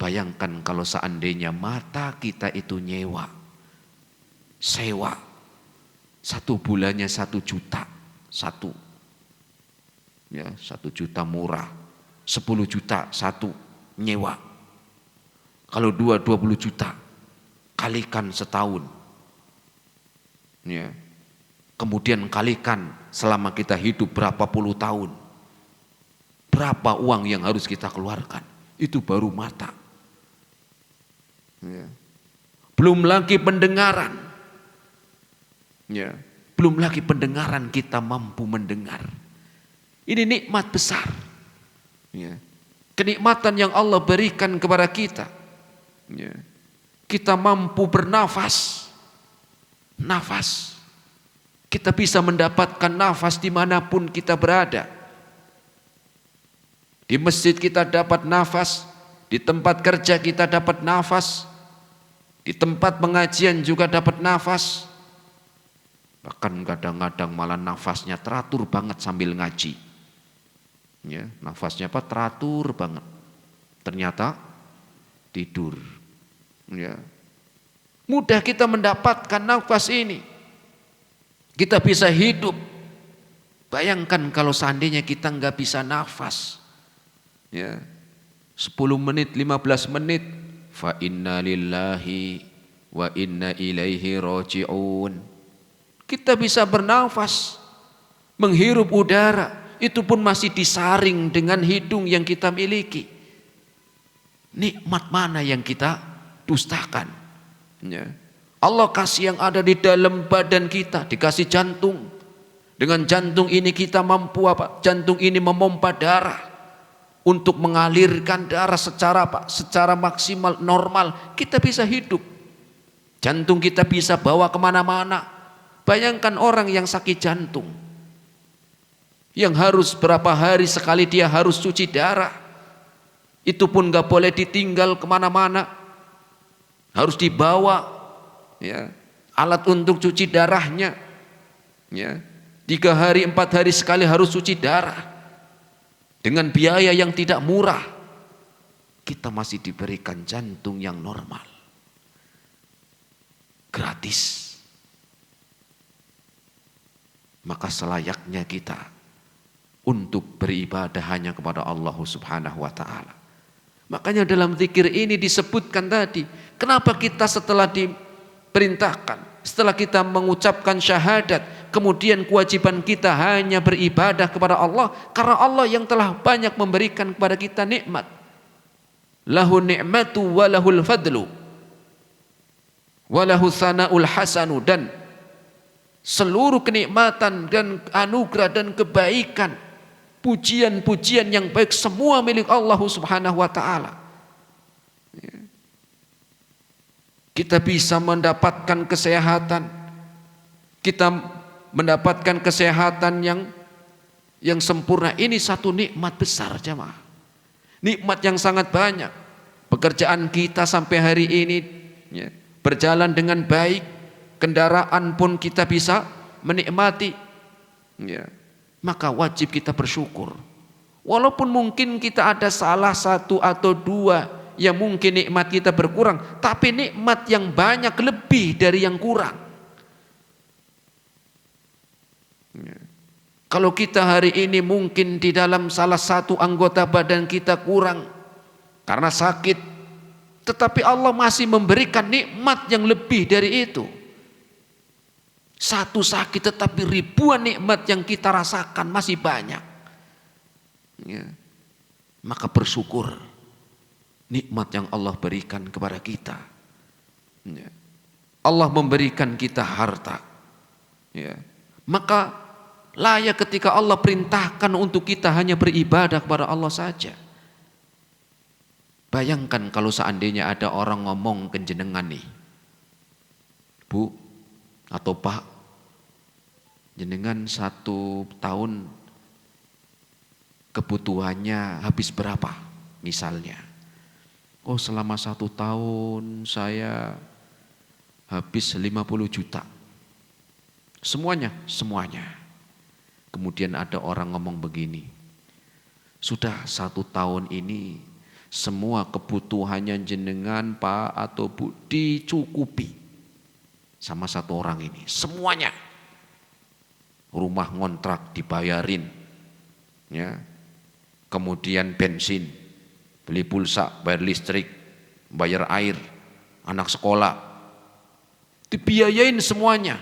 Bayangkan kalau seandainya mata kita itu nyewa, sewa, 1 bulannya 1 juta, satu, ya 1 juta murah, 10 juta satu nyewa. Kalau 20 juta, kalikan setahun, ya. Kemudian kalikan selama kita hidup berapa puluh tahun, berapa uang yang harus kita keluarkan, itu baru mata. Ya. Belum lagi pendengaran, ya. Belum lagi pendengaran, kita mampu mendengar. Ini nikmat besar, ya. Kenikmatan yang Allah berikan kepada kita, ya. Kita mampu bernafas, nafas. Kita bisa mendapatkan nafas dimanapun kita berada. Di masjid kita dapat nafas, di tempat kerja kita dapat nafas, di tempat pengajian juga dapat nafas. Bahkan kadang-kadang malah nafasnya teratur banget sambil ngaji. Ya, nafasnya apa? Teratur banget. Ternyata tidur. Ya. Mudah kita mendapatkan nafas ini. Kita bisa hidup. Bayangkan kalau seandainya kita nggak bisa nafas, ya, 10 menit, 15 menit, fa inna lillahi wa inna ilaihi raji'un. Kita bisa bernafas, menghirup udara, itu pun masih disaring dengan hidung yang kita miliki. Nikmat mana yang kita dustakan? Ya. Allah kasih yang ada di dalam badan kita, dikasih jantung. Dengan jantung ini kita mampu apa? Jantung ini memompa darah untuk mengalirkan darah secara apa? Secara maksimal, normal. Kita bisa hidup. Jantung kita bisa bawa kemana-mana. Bayangkan orang yang sakit jantung, yang harus berapa hari sekali dia harus cuci darah. Itu pun gak boleh ditinggal kemana-mana. Harus dibawa. Ya, alat untuk cuci darahnya, ya, 3 hari 4 hari sekali harus cuci darah dengan biaya yang tidak murah. Kita masih diberikan jantung yang normal, gratis. Maka selayaknya kita untuk beribadah hanya kepada Allah Subhanahu wa ta'ala. Makanya dalam zikir ini disebutkan tadi, kenapa kita setelah diperintahkan, setelah kita mengucapkan syahadat, kemudian kewajiban kita hanya beribadah kepada Allah, karena Allah yang telah banyak memberikan kepada kita nikmat. Lahu ni'matu wa lahul fadlu wa lahu tsana'ul hasanu, dan seluruh kenikmatan dan anugerah dan kebaikan, pujian-pujian yang baik, semua milik Allah Subhanahu wa ta'ala. Kita bisa mendapatkan kesehatan, kita mendapatkan kesehatan yang sempurna. Ini satu nikmat besar, jemaah. Nikmat yang sangat banyak. Pekerjaan kita sampai hari ini, ya, berjalan dengan baik, kendaraan pun kita bisa menikmati, ya. Maka wajib kita bersyukur. Walaupun mungkin kita ada salah satu atau dua yang mungkin nikmat kita berkurang, tapi nikmat yang banyak lebih dari yang kurang. Ya. Kalau kita hari ini mungkin di dalam salah satu anggota badan kita kurang karena sakit, tetapi Allah masih memberikan nikmat yang lebih dari itu. Satu sakit tetapi ribuan nikmat yang kita rasakan masih banyak. Ya. Maka bersyukur nikmat yang Allah berikan kepada kita. Ya. Allah memberikan kita harta. Ya. Maka layak ketika Allah perintahkan untuk kita hanya beribadah kepada Allah saja. Bayangkan kalau seandainya ada orang ngomong ke jenengan nih, Bu atau Pak, jenengan 1 tahun kebutuhannya habis berapa misalnya. Oh, selama 1 tahun saya habis 50 juta. Semuanya. Kemudian ada orang ngomong begini, sudah 1 tahun ini Semua kebutuhannya jenengan Pak atau Bu dicukupi sama satu orang ini. Semuanya. Rumah ngontrak dibayarin. Ya. Kemudian bensin, beli pulsa, bayar listrik, bayar air, anak sekolah. Dibiayain semuanya.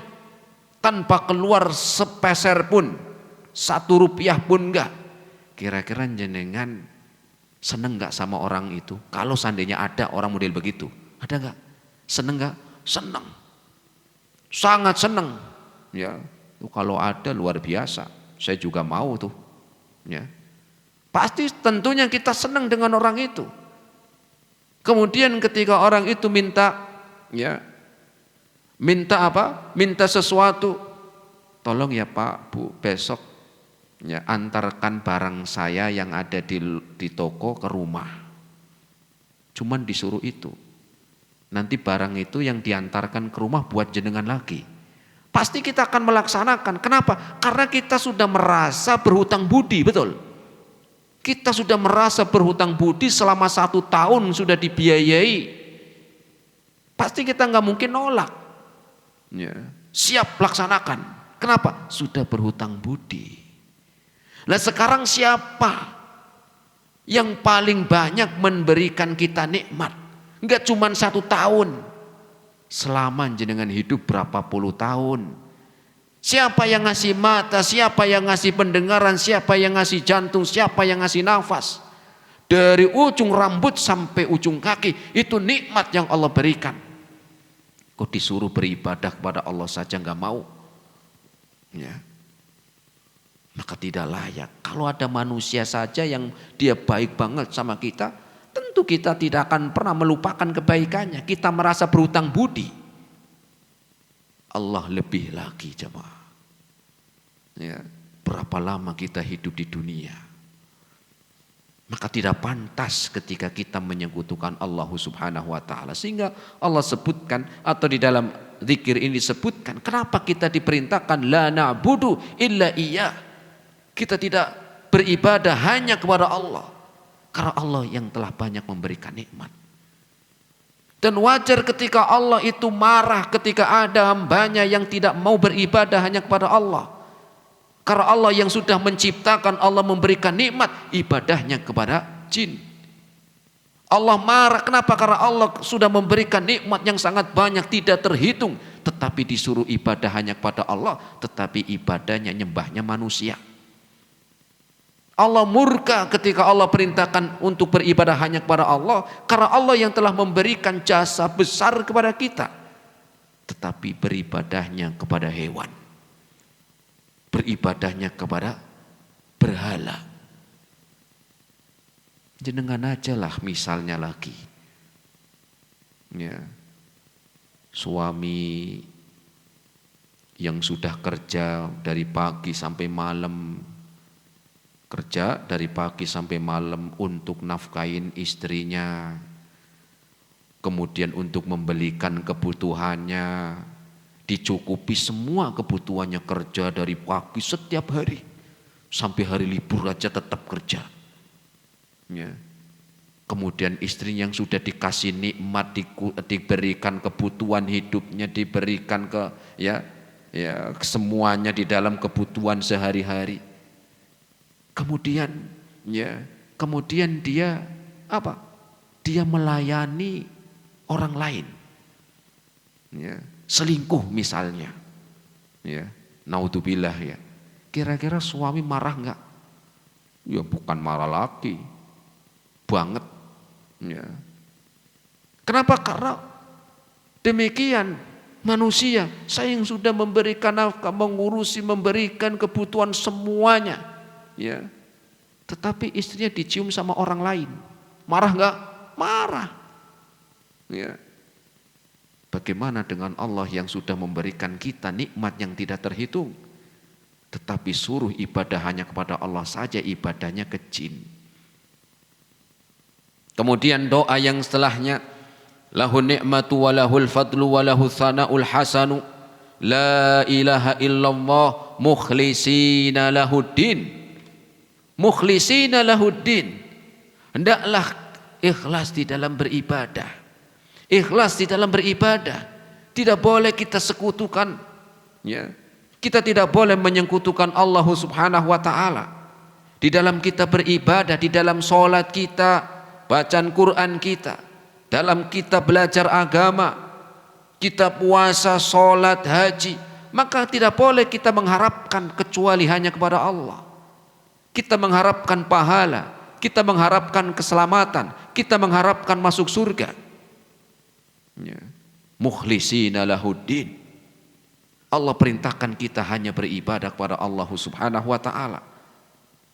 Tanpa keluar sepeser pun, 1 rupiah pun enggak. Kira-kira jenengan seneng enggak sama orang itu? Kalau seandainya ada orang model begitu, ada enggak? Seneng enggak? Seneng. Sangat seneng. Ya, kalau ada luar biasa. Saya juga mau tuh. Ya. Pasti tentunya kita senang dengan orang itu. Kemudian ketika orang itu minta, ya, minta apa? Minta sesuatu. Tolong ya Pak, Bu, besok ya antarkan barang saya yang ada di toko ke rumah. Cuman disuruh itu. Nanti barang itu yang diantarkan ke rumah buat jenengan lagi. Pasti kita akan melaksanakan. Kenapa? Karena kita sudah merasa berhutang budi, betul. Kita sudah merasa berhutang budi selama 1 tahun sudah dibiayai. Pasti kita nggak mungkin nolak. Ya. Siap laksanakan. Kenapa? Sudah berhutang budi. Nah sekarang siapa yang paling banyak memberikan kita nikmat? Enggak cuma 1 tahun. Selama jenengan hidup berapa puluh tahun. Siapa yang ngasih mata, siapa yang ngasih pendengaran, siapa yang ngasih jantung, siapa yang ngasih nafas. Dari ujung rambut sampai ujung kaki, itu nikmat yang Allah berikan. Kok disuruh beribadah kepada Allah saja nggak mau? Ya. Maka tidak layak. Kalau ada manusia saja yang dia baik banget sama kita, tentu kita tidak akan pernah melupakan kebaikannya. Kita merasa berhutang budi. Allah lebih lagi jemaah. Ya, berapa lama kita hidup di dunia. Maka tidak pantas ketika kita menyekutukan Allah Subhanahu wa taala. Sehingga Allah sebutkan atau di dalam zikir ini disebutkan kenapa kita diperintahkan la na'budu illa iya. Kita tidak beribadah hanya kepada Allah. Karena Allah yang telah banyak memberikan nikmat. Dan wajar ketika Allah itu marah ketika ada hambanya yang tidak mau beribadah hanya kepada Allah. Karena Allah yang sudah menciptakan, Allah memberikan nikmat ibadahnya kepada jin. Allah marah, kenapa? Karena Allah sudah memberikan nikmat yang sangat banyak tidak terhitung. Tetapi disuruh ibadah hanya kepada Allah, tetapi ibadahnya nyembahnya manusia. Allah murka ketika Allah perintahkan untuk beribadah hanya kepada Allah. Karena Allah yang telah memberikan jasa besar kepada kita. Tetapi beribadahnya kepada hewan. Beribadahnya kepada berhala. Jenengan aja lah misalnya lagi. Ya. Suami yang sudah kerja dari pagi sampai malam. Kerja dari pagi sampai malam untuk nafkahin istrinya. Kemudian untuk membelikan kebutuhannya. Dicukupi semua kebutuhannya, kerja dari pagi setiap hari. Sampai hari libur aja tetap kerja. Ya. Kemudian istri yang sudah dikasih nikmat, diberikan kebutuhan hidupnya, diberikan ke semuanya di dalam kebutuhan sehari-hari. Kemudian dia apa? Dia melayani orang lain. Ya. Selingkuh misalnya, ya, naudzubillah ya. Kira-kira suami marah enggak? Ya bukan marah lagi, banget. Ya. Kenapa? Karena demikian manusia, saya yang sudah memberikan nafkah, mengurusi, memberikan kebutuhan semuanya, ya. Tetapi istrinya dicium sama orang lain, marah enggak? Marah. Ya. Bagaimana dengan Allah yang sudah memberikan kita nikmat yang tidak terhitung, tetapi suruh ibadah hanya kepada Allah saja, ibadahnya ke jin. Kemudian doa yang setelahnya, lahu ni'matu wa lahul fadlu wa lahu tsana'ul hasanu la ilaha illallah mukhlisina lahuddin. Mukhlisina lahuddin. Hendaklah ikhlas di dalam beribadah. Ikhlas di dalam beribadah. Tidak boleh kita sekutukan, ya. Kita tidak boleh menyekutukan Allah Subhanahu wa taala. Di dalam kita beribadah, di dalam sholat kita, bacaan Quran kita, dalam kita belajar agama, kita puasa, sholat, haji, maka tidak boleh kita mengharapkan kecuali hanya kepada Allah. Kita mengharapkan pahala, kita mengharapkan keselamatan, kita mengharapkan masuk surga. Ya. Mukhlisina lahuddin. Allah perintahkan kita hanya beribadah kepada Allah Subhanahu wa taala.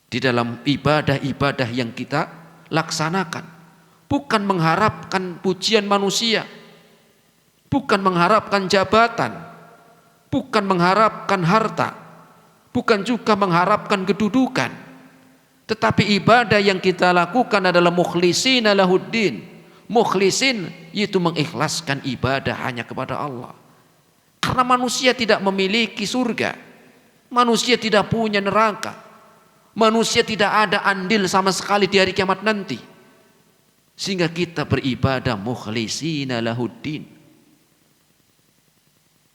Di dalam ibadah-ibadah yang kita laksanakan, bukan mengharapkan pujian manusia, bukan mengharapkan jabatan, bukan mengharapkan harta, bukan juga mengharapkan kedudukan, tetapi ibadah yang kita lakukan adalah mukhlisina lahuddin. Mukhlisin yaitu mengikhlaskan ibadah hanya kepada Allah. Karena manusia tidak memiliki surga, manusia tidak punya neraka, manusia tidak ada andil sama sekali di hari kiamat nanti. Sehingga kita beribadah mukhlisina lahuddin.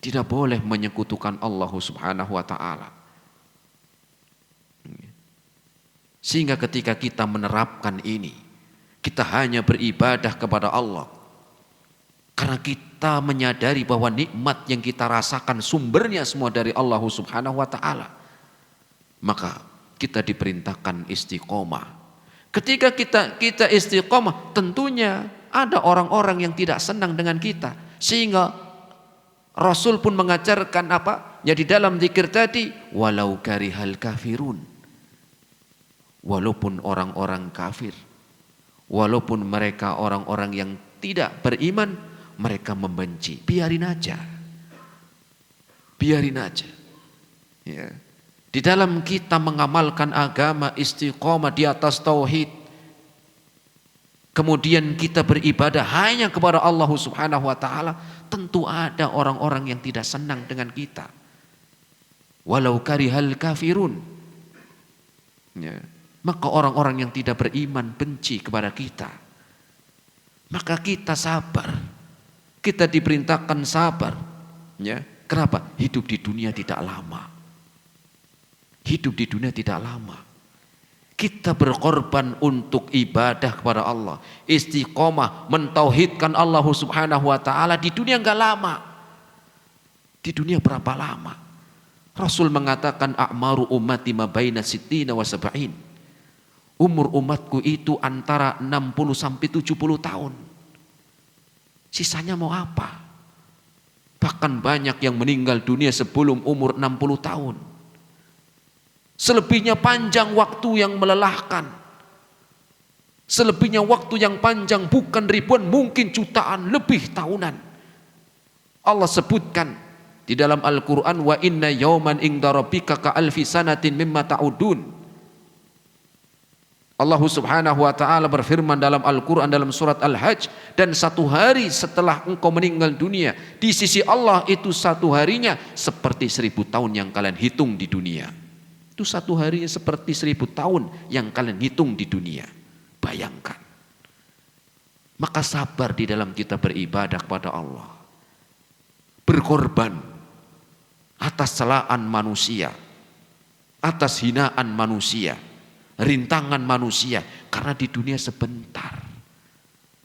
Tidak boleh menyekutukan Allah Subhanahu wa taala. Sehingga ketika kita menerapkan ini, kita hanya beribadah kepada Allah karena kita menyadari bahwa nikmat yang kita rasakan sumbernya semua dari Allah Subhanahu wa taala. Maka kita diperintahkan istiqomah. Ketika kita istiqomah, tentunya ada orang-orang yang tidak senang dengan kita, sehingga Rasul pun mengajarkan apa? Ya di dalam zikir tadi, walau karihal kafirun. Walaupun orang-orang kafir, walaupun mereka orang-orang yang tidak beriman, mereka membenci, biarin aja. Biarin aja. Ya. Di dalam kita mengamalkan agama, istiqomah di atas tauhid, kemudian kita beribadah hanya kepada Allah Subhanahu wa taala, tentu ada orang-orang yang tidak senang dengan kita. Walau karihal kafirun. Ya. Maka orang-orang yang tidak beriman benci kepada kita. Maka kita sabar. Kita diperintahkan sabar. Ya. Kenapa? Hidup di dunia tidak lama. Hidup di dunia tidak lama. Kita berkorban untuk ibadah kepada Allah. Istiqomah mentauhidkan Allah Subhanahu wa taala di dunia enggak lama. Di dunia berapa lama? Rasul mengatakan a'maru ummati ma baina sittina wa sab'in. Umur umatku itu antara 60 sampai 70 tahun. Sisanya mau apa? Bahkan banyak yang meninggal dunia sebelum umur 60 tahun. Selebihnya panjang waktu yang melelahkan. Selebihnya waktu yang panjang bukan ribuan, mungkin jutaan, lebih tahunan. Allah sebutkan di dalam Al-Quran, wa inna yawman inda rabbika ka alfi sanatin mimma ta'udun. Allah Subhanahu wa taala berfirman dalam Al-Quran dalam surat Al-Hajj, dan satu hari setelah engkau meninggal dunia di sisi Allah itu satu harinya seperti 1000 tahun yang kalian hitung di dunia. Itu satu harinya seperti 1000 tahun yang kalian hitung di dunia. Bayangkan. Maka sabar di dalam kita beribadah kepada Allah. Berkorban atas celaan manusia, atas hinaan manusia, rintangan manusia, karena di dunia sebentar,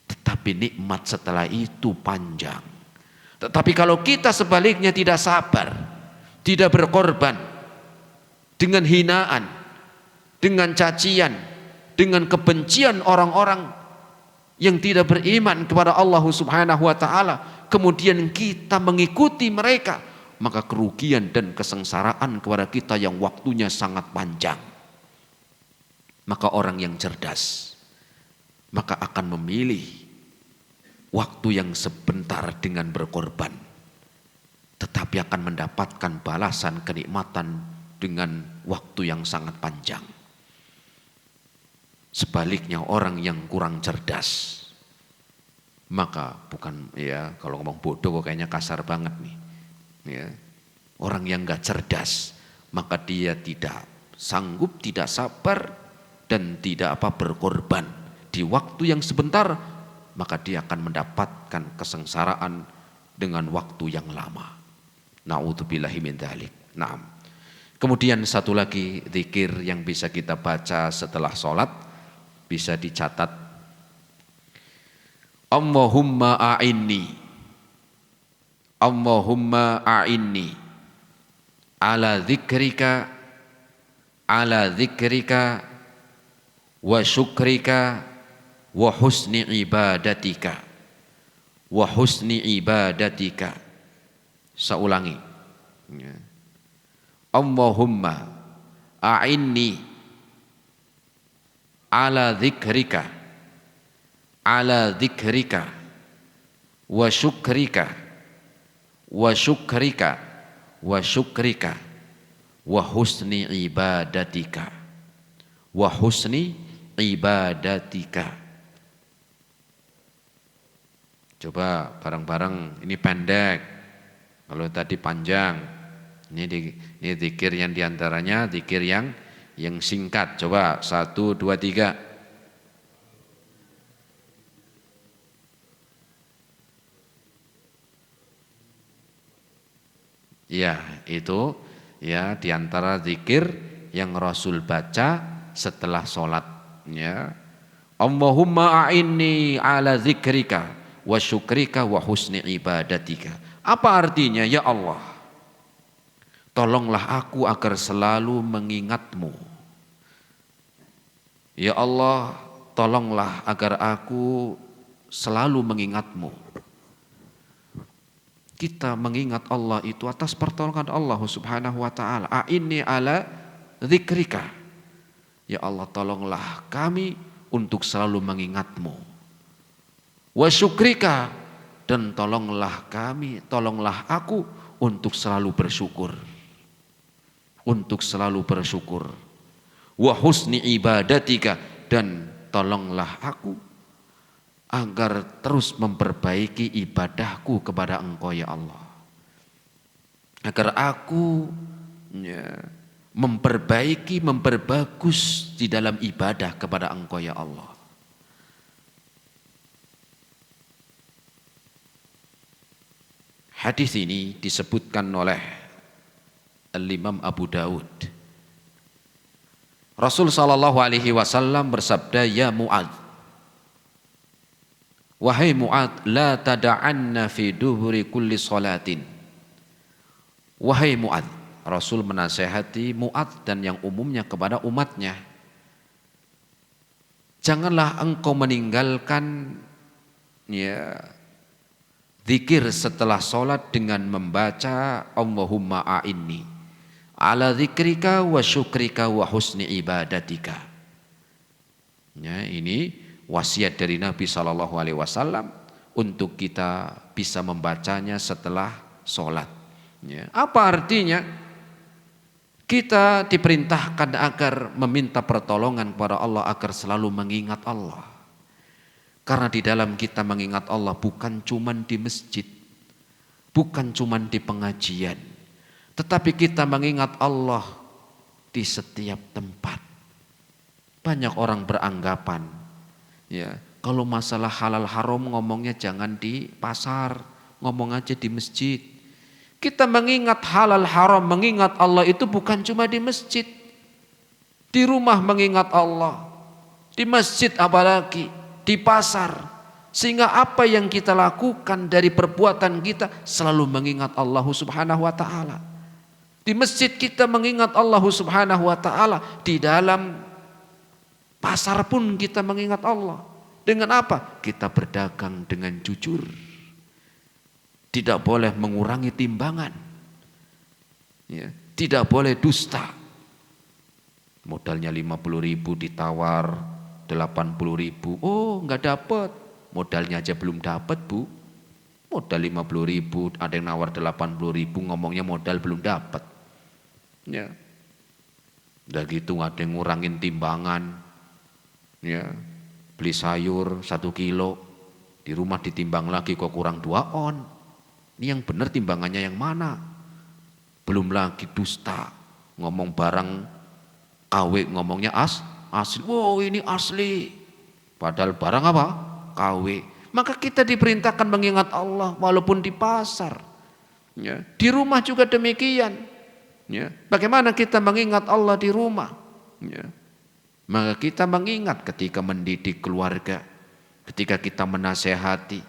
tetapi nikmat setelah itu panjang. Tetapi kalau kita sebaliknya tidak sabar, tidak berkorban dengan hinaan, dengan cacian, dengan kebencian orang-orang yang tidak beriman kepada Allah Subhanahu wa taala, kemudian kita mengikuti mereka, maka kerugian dan kesengsaraan kepada kita yang waktunya sangat panjang. Maka orang yang cerdas maka akan memilih waktu yang sebentar dengan berkorban, tetapi akan mendapatkan balasan kenikmatan dengan waktu yang sangat panjang. Sebaliknya orang yang kurang cerdas, maka bukan, ya kalau ngomong bodoh kok kayaknya kasar banget nih, ya. Orang yang gak cerdas maka dia tidak sanggup, tidak sabar, dan tidak berkorban di waktu yang sebentar, maka dia akan mendapatkan kesengsaraan dengan waktu yang lama. Na'udzubillahi min dzalik. Naam. Kemudian satu lagi zikir yang bisa kita baca setelah sholat, bisa dicatat. Allahumma a'inni, Allahumma a'inni ala dzikrika wa syukrika wa husni ibadatika, wa husni ibadatika. Saya ulangi. Allahumma a'inni ala dzikrika wa syukrika wa husni ibadatika, wa husni ibadatika. Coba bareng-bareng, ini pendek, kalau tadi panjang. Ini zikir yang diantaranya zikir yang singkat. Coba 1, 2, 3. Ya, itu ya diantara zikir yang Rasul baca setelah sholat. Ya, Allahumma a'inni ala zikrika wa syukrika wa husni ibadatika. Apa artinya? Ya Allah, tolonglah aku agar selalu mengingatmu. Ya Allah, tolonglah agar aku selalu mengingatmu. Kita mengingat Allah itu atas pertolongan Allah Subhanahu wa ta'ala. A'inni ala dzikrika. Ya Allah, tolonglah kami untuk selalu mengingatmu. Wa syukrika, dan tolonglah kami, tolonglah aku untuk selalu bersyukur. Untuk selalu bersyukur. Wa husni ibadatika, dan tolonglah aku agar terus memperbaiki ibadahku kepada Engkau ya Allah. Agar aku memperbagus di dalam ibadah kepada Engkau ya Allah. Hadis ini disebutkan oleh Al-Imam Abu Daud. Rasul sallallahu alaihi wasallam bersabda, ya Mu'adz, wahai Mu'adz, la tada'anna fi duburi kulli salatin. Wahai Mu'adz, Rasul menasihati Mu'adz dan yang umumnya kepada umatnya, janganlah engkau meninggalkan zikir setelah sholat dengan membaca Allahumma a'inni ala zikrika wa syukrika wa husni ibadatika. Ya, ini wasiat dari Nabi SAW untuk kita bisa membacanya setelah sholat. Ya. Apa artinya? Kita diperintahkan agar meminta pertolongan kepada Allah agar selalu mengingat Allah. Karena di dalam kita mengingat Allah bukan cuma di masjid, bukan cuma di pengajian, tetapi kita mengingat Allah di setiap tempat. Banyak orang beranggapan, ya, kalau masalah halal haram ngomongnya jangan di pasar, ngomong aja di masjid. Kita mengingat halal haram, mengingat Allah itu bukan cuma di masjid. Di rumah mengingat Allah, di masjid apalagi, di pasar. Sehingga apa yang kita lakukan dari perbuatan kita selalu mengingat Allah Subhanahu wa ta'ala. Di masjid kita mengingat Allah Subhanahu wa ta'ala, di dalam pasar pun kita mengingat Allah. Dengan apa? Kita berdagang dengan jujur. Tidak boleh mengurangi timbangan. Ya, tidak boleh dusta. Modalnya 50.000 ditawar 80.000. Oh, enggak dapat. Modalnya aja belum dapat, Bu. Modal 50.000, ada yang nawar 80.000, ngomongnya modal belum dapat. Ya. Udah gitu ada yang ngurangin timbangan. Ya, beli sayur 1 kilo, di rumah ditimbang lagi kok kurang 2 on. Ini yang benar timbangannya yang mana? Belum lagi dusta, ngomong barang KW ngomongnya asli. Wow, ini asli. Padahal barang apa? KW. Maka kita diperintahkan mengingat Allah walaupun di pasar. Ya, di rumah juga demikian. Ya, bagaimana kita mengingat Allah di rumah? Ya, maka kita mengingat ketika mendidik keluarga, ketika kita menasehati,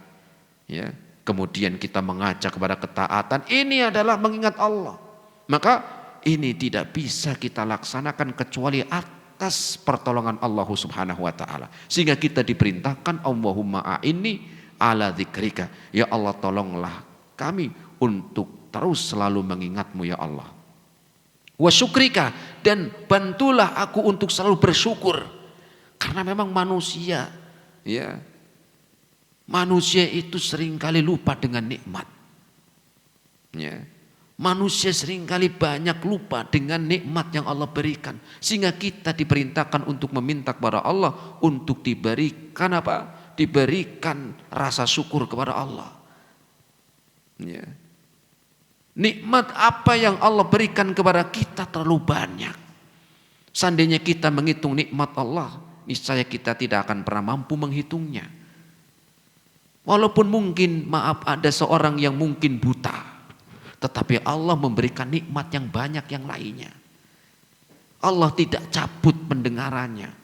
ya, kemudian kita mengajak kepada ketaatan. Ini adalah mengingat Allah. Maka ini tidak bisa kita laksanakan kecuali atas pertolongan Allah Subhanahu wa taala. Sehingga kita diperintahkan Allahumma a'inni ala dzikrika. Ya Allah, tolonglah kami untuk terus selalu mengingatmu ya Allah. Wa syukrika, dan bantulah aku untuk selalu bersyukur. Karena memang manusia, ya, manusia itu seringkali lupa dengan nikmat. Ya. Manusia seringkali banyak lupa dengan nikmat yang Allah berikan. Sehingga kita diperintahkan untuk meminta kepada Allah untuk diberikan apa? Diberikan rasa syukur kepada Allah. Ya. Nikmat apa yang Allah berikan kepada kita terlalu banyak. Seandainya kita menghitung nikmat Allah, niscaya kita tidak akan pernah mampu menghitungnya. Walaupun mungkin, maaf, ada seorang yang mungkin buta, tetapi Allah memberikan nikmat yang banyak yang lainnya. Allah tidak cabut pendengarannya.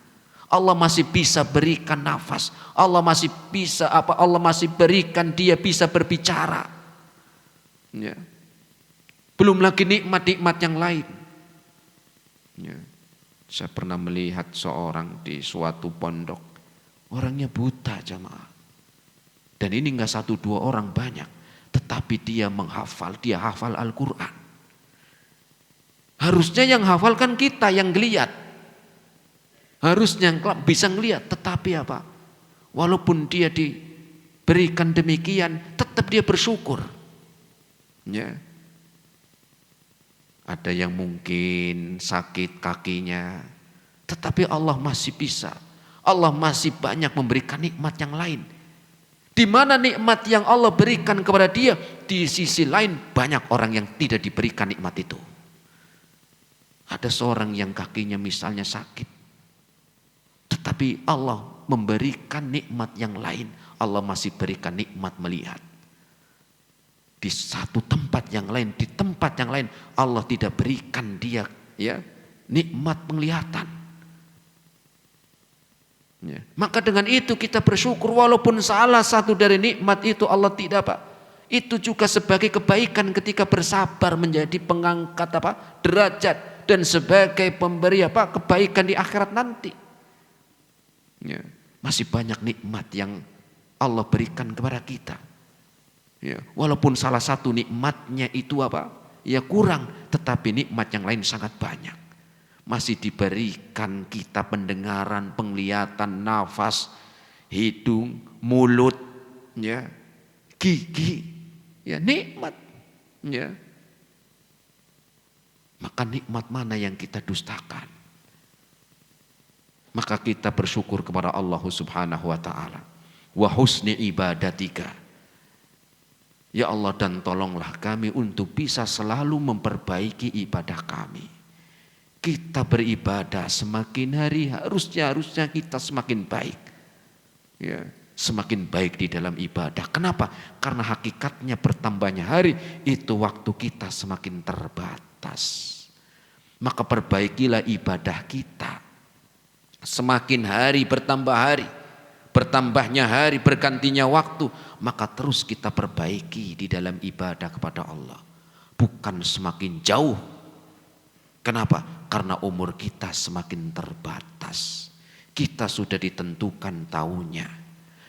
Allah masih bisa berikan nafas. Allah masih bisa apa? Allah masih berikan dia bisa berbicara. Ya. Belum lagi nikmat-nikmat yang lain. Ya. Saya pernah melihat seorang di suatu pondok, orangnya buta jamaah. Dan ini enggak satu dua orang, banyak. Tetapi dia menghafal, dia hafal Al-Quran. Harusnya yang hafalkan kita yang ngeliat. Harusnya yang bisa ngeliat, tetapi apa? Walaupun dia diberikan demikian, tetap dia bersyukur. Ya. Ada yang mungkin sakit kakinya, tetapi Allah masih bisa. Allah masih banyak memberikan nikmat yang lain. Di mana nikmat yang Allah berikan kepada dia, di sisi lain banyak orang yang tidak diberikan nikmat itu. Ada seorang yang kakinya misalnya sakit, tetapi Allah memberikan nikmat yang lain. Allah masih berikan nikmat melihat. Di satu tempat yang lain, di tempat yang lain Allah tidak berikan dia, ya, nikmat penglihatan. Ya. Maka dengan itu kita bersyukur, walaupun salah satu dari nikmat itu Allah tidak apa. Itu juga sebagai kebaikan ketika bersabar menjadi pengangkat apa? Derajat, dan sebagai pemberi apa? Kebaikan di akhirat nanti. Ya. Masih banyak nikmat yang Allah berikan kepada kita. Ya, walaupun salah satu nikmatnya itu apa? Ya kurang, tetapi nikmat yang lain sangat banyak. Masih diberikan kita pendengaran, penglihatan, nafas, hidung, mulut, ya, gigi, ya nikmat. Ya. Maka nikmat mana yang kita dustakan? Maka kita bersyukur kepada Allah Subhanahu wa taala. Wa husni ibadatika. Ya Allah, dan tolonglah kami untuk bisa selalu memperbaiki ibadah kami. Kita beribadah semakin hari harusnya kita semakin baik. Ya, semakin baik di dalam ibadah. Kenapa? Karena hakikatnya bertambahnya hari itu waktu kita semakin terbatas. Maka perbaikilah ibadah kita. Semakin hari bertambah hari, bertambahnya hari, bergantinya waktu, maka terus kita perbaiki di dalam ibadah kepada Allah. Bukan semakin jauh. Kenapa? Karena umur kita semakin terbatas. Kita sudah ditentukan tahunnya,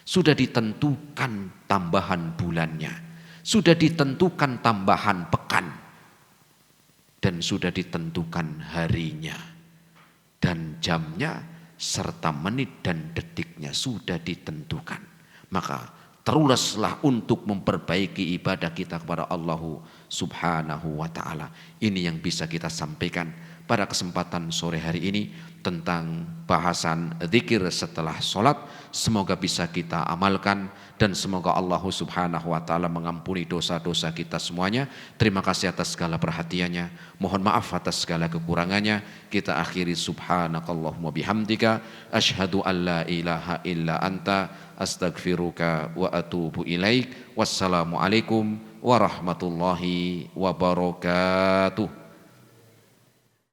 sudah ditentukan tambahan bulannya, sudah ditentukan tambahan pekan, dan sudah ditentukan harinya dan jamnya, serta menit dan detiknya sudah ditentukan. Maka teruslah untuk memperbaiki ibadah kita kepada Allah Subhanahu wa ta'ala. Ini yang bisa kita sampaikan. pada kesempatan sore hari ini tentang bahasan zikir setelah sholat. Semoga bisa kita amalkan dan semoga Allah Subhanahu wa taala mengampuni dosa-dosa kita semuanya. Terima kasih atas segala perhatiannya. Mohon maaf atas segala kekurangannya. Kita akhiri subhanakallahumma bihamdika asyhadu an la ilaha illa anta astaghfiruka wa atubu ilaik. Wassalamualaikum warahmatullahi wabarakatuh.